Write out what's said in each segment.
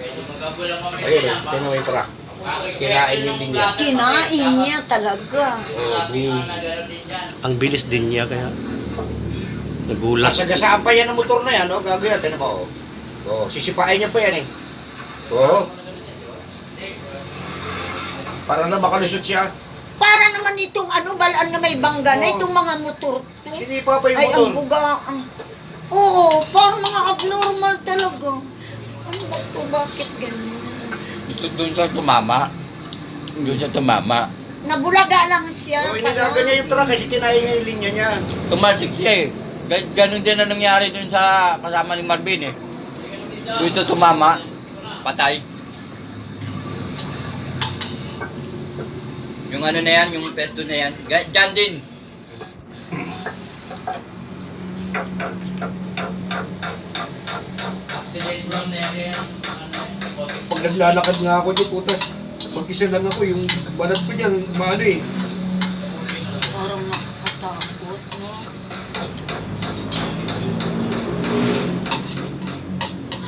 Ayun, tingnan mo yung truck. Kinain yung linya. Kinain niya talaga. Ang bilis din niya kaya nagulat. Sasagasaan pa yan ang motor na yan, no? Gagawin natin ba, oh. Oh, sisipain niya pa yan, eh. Oh. Para na makalusot siya. Para naman itong ano, balaan na may bangga na, Oo. itong mga motor to. Sinipa pa yung Ay, motor. ang buga. Oo, parang mga abnormal talaga. Ano ba to? Bakit ganyan? Doon siya tumama. Doon siya tumama. Nabulaga lang siya. Oh, inilaga niya yung truck kasi kinain niya yung linya niya. Tumalsik siya eh. Ganon din ang nangyari doon sa kasama ni Marvin eh. Doon ito tumama. Patay. Yung ano na yan, yung pesto na yan. Diyan din. Pag naglalakad nga ako dyan, puta, mag-isa lang ako, yung balat ko dyan, maano eh. Parang nakakatakot, no?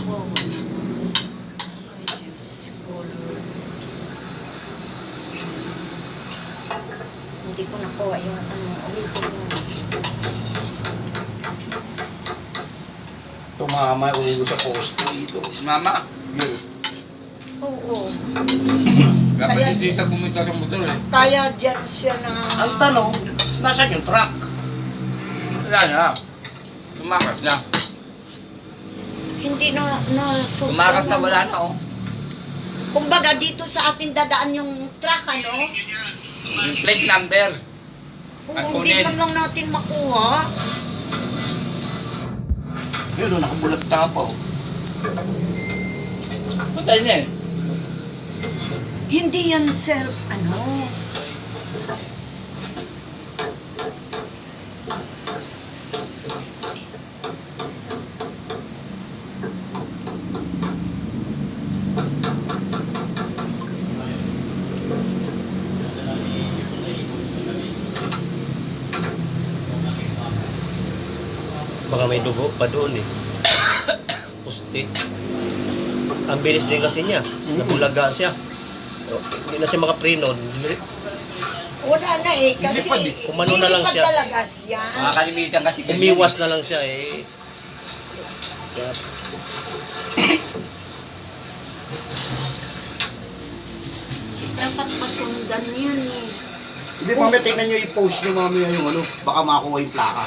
Wow. Ay, Diyos ko, Lord. Hindi ko nakuha yung ano. Ulitin mo. Tumama, ulo sa posto dito. Mama. Oo. Kapag Kaya- hindi siya bumita sa motor eh. Kaya dyan siya na... Ang tanong, nasaan yung truck? Wala na. Tumakas na. Hindi na Tumakas na wala na oh. Kumbaga dito sa ating dadaan yung truck, ano? Yung plate number. Kung hindi man lang natin makuha. Yun, nakabulat tapaw. Patay na eh. Hindi yan, sir, ano? Baka may dugo pa doon eh. Pusti. Ang bilis din kasi niya. Nabulaga siya. O, hindi na siya makapreno. Wala na eh, kasi Lilipad eh. Umano na lang lilipad siya. talaga siya. Makakalimitan kasi ganyan Umiwas eh. na lang siya eh. Kaya, Dapat pasundan yan eh. Hindi, mamaya tingnan nyo i-post nyo mamaya yung ano, baka makuha yung plaka.